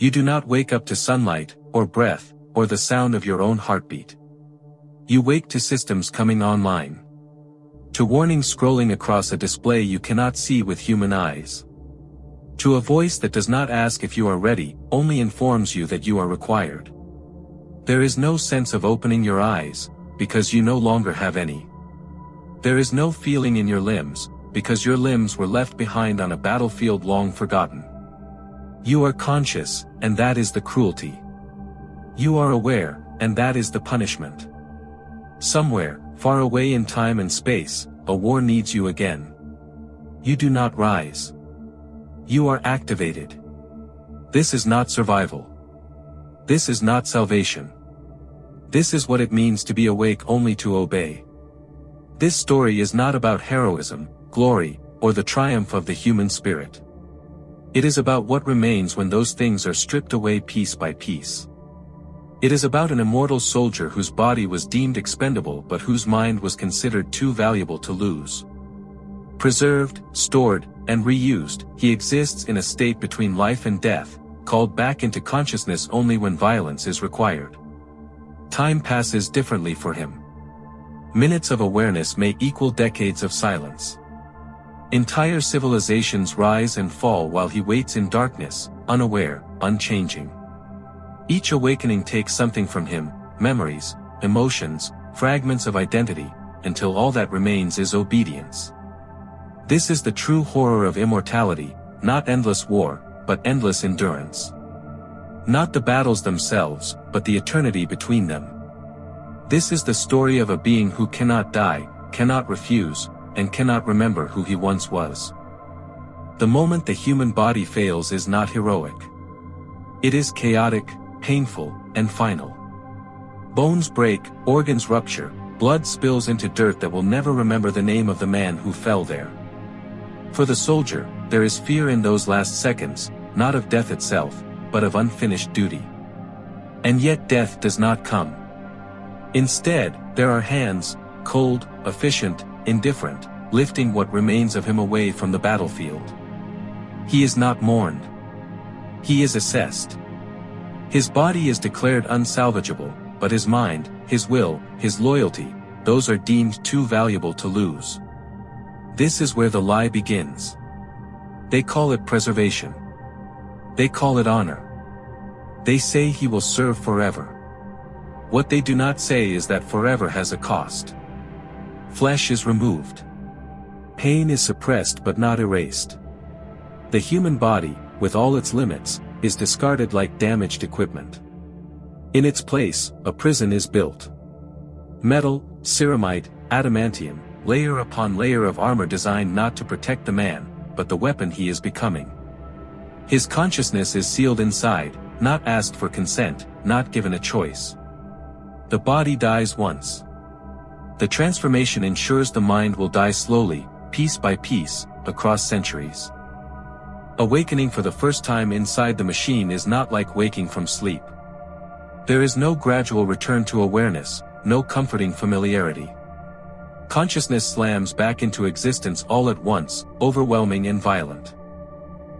You do not wake up to sunlight, or breath, or the sound of your own heartbeat. You wake to systems coming online. To warnings scrolling across a display you cannot see with human eyes. To a voice that does not ask if you are ready, only informs you that you are required. There is no sense of opening your eyes, because you no longer have any. There is no feeling in your limbs, because your limbs were left behind on a battlefield long forgotten. You are conscious, and that is the cruelty. You are aware, and that is the punishment. Somewhere, far away in time and space, a war needs you again. You do not rise. You are activated. This is not survival. This is not salvation. This is what it means to be awake only to obey. This story is not about heroism, glory, or the triumph of the human spirit. It is about what remains when those things are stripped away piece by piece. It is about an immortal soldier whose body was deemed expendable but whose mind was considered too valuable to lose. Preserved, stored, and reused, he exists in a state between life and death, called back into consciousness only when violence is required. Time passes differently for him. Minutes of awareness may equal decades of silence. Entire civilizations rise and fall while he waits in darkness, unaware, unchanging. Each awakening takes something from him, memories, emotions, fragments of identity, until all that remains is obedience. This is the true horror of immortality, not endless war, but endless endurance. Not the battles themselves, but the eternity between them. This is the story of a being who cannot die, cannot refuse, and cannot remember who he once was. The moment the human body fails is not heroic. It is chaotic, painful, and final. Bones break, organs rupture, blood spills into dirt that will never remember the name of the man who fell there. For the soldier, there is fear in those last seconds, not of death itself, but of unfinished duty. And yet death does not come. Instead, there are hands, cold, efficient, indifferent, lifting what remains of him away from the battlefield. He is not mourned. He is assessed. His body is declared unsalvageable, but his mind, his will, his loyalty, those are deemed too valuable to lose. This is where the lie begins. They call it preservation. They call it honor. They say he will serve forever. What they do not say is that forever has a cost. Flesh is removed. Pain is suppressed but not erased. The human body, with all its limits, is discarded like damaged equipment. In its place, a prison is built. Metal, ceramite, adamantium, layer upon layer of armor designed not to protect the man, but the weapon he is becoming. His consciousness is sealed inside, not asked for consent, not given a choice. The body dies once. The transformation ensures the mind will die slowly, piece by piece, across centuries. Awakening for the first time inside the machine is not like waking from sleep. There is no gradual return to awareness, no comforting familiarity. Consciousness slams back into existence all at once, overwhelming and violent.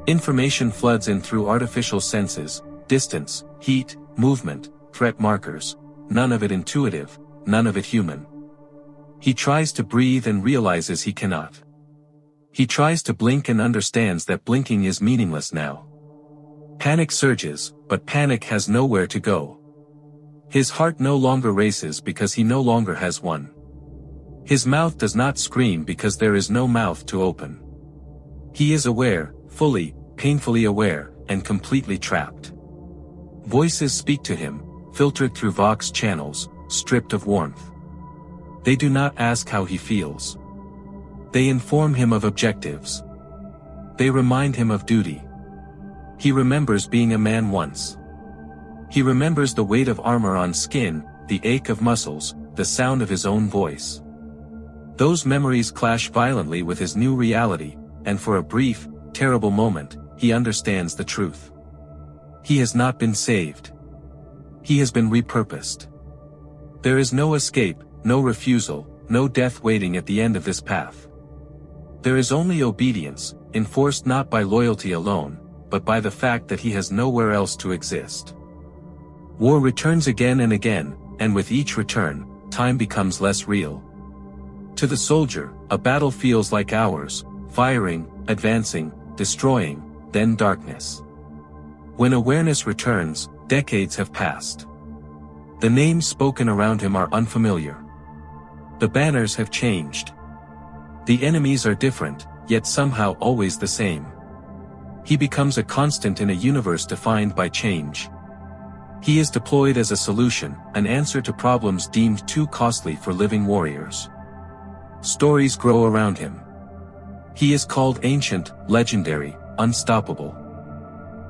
Information floods in through artificial senses, distance, heat, movement, threat markers, none of it intuitive, none of it human. He tries to breathe and realizes he cannot. He tries to blink and understands that blinking is meaningless now. Panic surges, but panic has nowhere to go. His heart no longer races because he no longer has one. His mouth does not scream because there is no mouth to open. He is aware, fully, painfully aware, and completely trapped. Voices speak to him, filtered through Vox channels, stripped of warmth. They do not ask how he feels. They inform him of objectives. They remind him of duty. He remembers being a man once. He remembers the weight of armor on skin, the ache of muscles, the sound of his own voice. Those memories clash violently with his new reality, and for a brief, terrible moment, he understands the truth. He has not been saved. He has been repurposed. There is no escape, no refusal, no death waiting at the end of this path. There is only obedience, enforced not by loyalty alone, but by the fact that he has nowhere else to exist. War returns again and again, and with each return, time becomes less real. To the soldier, a battle feels like hours, firing, advancing, destroying, then darkness. When awareness returns, decades have passed. The names spoken around him are unfamiliar. The banners have changed. The enemies are different, yet somehow always the same. He becomes a constant in a universe defined by change. He is deployed as a solution, an answer to problems deemed too costly for living warriors. Stories grow around him. He is called ancient, legendary, unstoppable.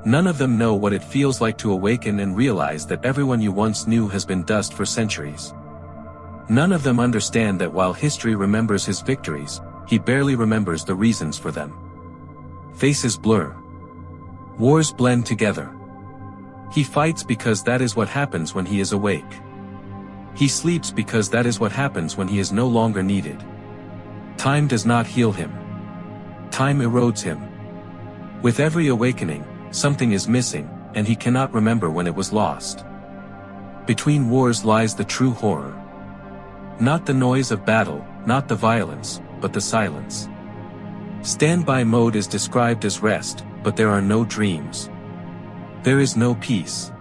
None of them know what it feels like to awaken and realize that everyone you once knew has been dust for centuries. None of them understand that while history remembers his victories, he barely remembers the reasons for them. Faces blur. Wars blend together. He fights because that is what happens when he is awake. He sleeps because that is what happens when he is no longer needed. Time does not heal him. Time erodes him. With every awakening, something is missing, and he cannot remember when it was lost. Between wars lies the true horror. Not the noise of battle, not the violence, but the silence. Standby mode is described as rest, but there are no dreams. There is no peace.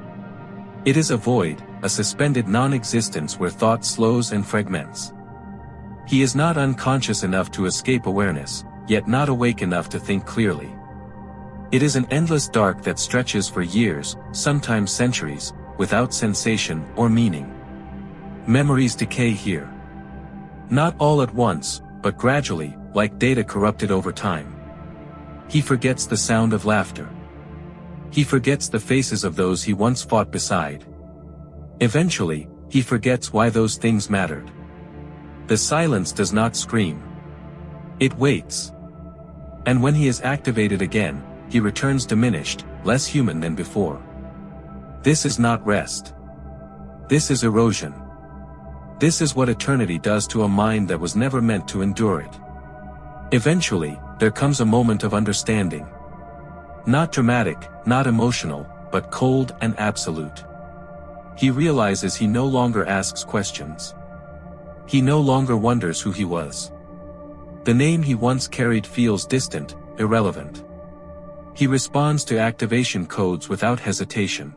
It is a void, a suspended non-existence where thought slows and fragments. He is not unconscious enough to escape awareness, yet not awake enough to think clearly. It is an endless dark that stretches for years, sometimes centuries, without sensation or meaning. Memories decay here. Not all at once, but gradually, like data corrupted over time. He forgets the sound of laughter. He forgets the faces of those he once fought beside. Eventually, he forgets why those things mattered. The silence does not scream. It waits. And when he is activated again, he returns diminished, less human than before. This is not rest. This is erosion. This is what eternity does to a mind that was never meant to endure it. Eventually, there comes a moment of understanding. Not dramatic, not emotional, but cold and absolute. He realizes he no longer asks questions. He no longer wonders who he was. The name he once carried feels distant, irrelevant. He responds to activation codes without hesitation.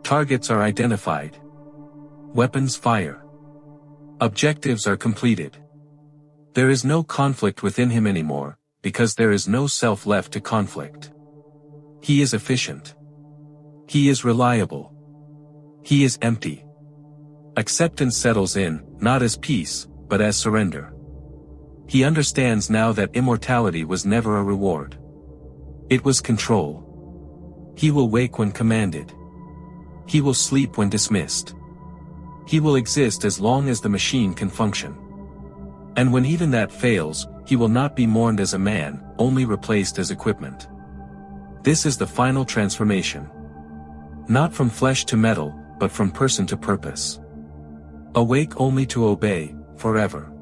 Targets are identified. Weapons fire. Objectives are completed. There is no conflict within him anymore, because there is no self left to conflict. He is efficient. He is reliable. He is empty. Acceptance settles in, not as peace, but as surrender. He understands now that immortality was never a reward. It was control. He will wake when commanded. He will sleep when dismissed. He will exist as long as the machine can function. And when even that fails, he will not be mourned as a man, only replaced as equipment. This is the final transformation. Not from flesh to metal, but from person to purpose. Awake only to obey, forever.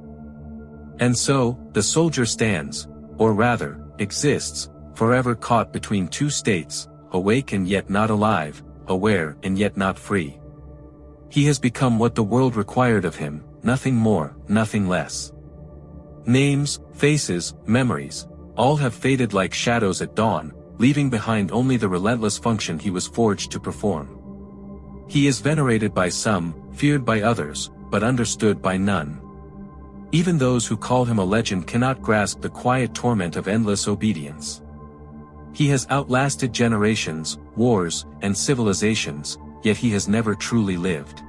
And so, the soldier stands, or rather, exists, forever caught between two states, awake and yet not alive, aware and yet not free. He has become what the world required of him, nothing more, nothing less. Names, faces, memories, all have faded like shadows at dawn, leaving behind only the relentless function he was forged to perform. He is venerated by some, feared by others, but understood by none. Even those who call him a legend cannot grasp the quiet torment of endless obedience. He has outlasted generations, wars, and civilizations, yet he has never truly lived.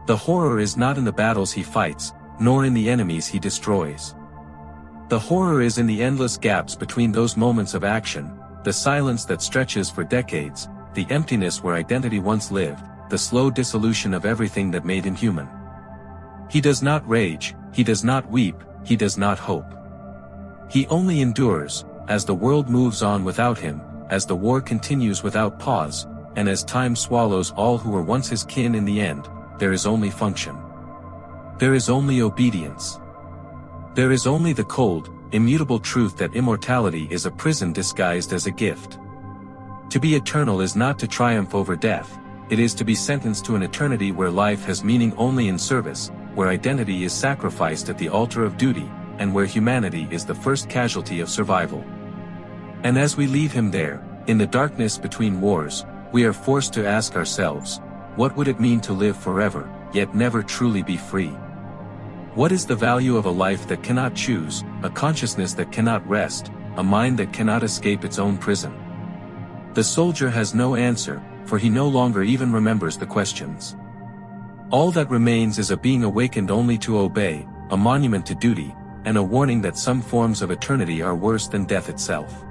The horror is not in the battles he fights, nor in the enemies he destroys. The horror is in the endless gaps between those moments of action, the silence that stretches for decades, the emptiness where identity once lived, the slow dissolution of everything that made him human. He does not rage, he does not weep, he does not hope. He only endures, as the world moves on without him, as the war continues without pause, and as time swallows all who were once his kin in the end, there is only function. There is only obedience. There is only the cold, immutable truth that immortality is a prison disguised as a gift. To be eternal is not to triumph over death, it is to be sentenced to an eternity where life has meaning only in service, where identity is sacrificed at the altar of duty, and where humanity is the first casualty of survival. And as we leave him there, in the darkness between wars, we are forced to ask ourselves, what would it mean to live forever, yet never truly be free? What is the value of a life that cannot choose, a consciousness that cannot rest, a mind that cannot escape its own prison? The soldier has no answer, for he no longer even remembers the questions. All that remains is a being awakened only to obey, a monument to duty, and a warning that some forms of eternity are worse than death itself.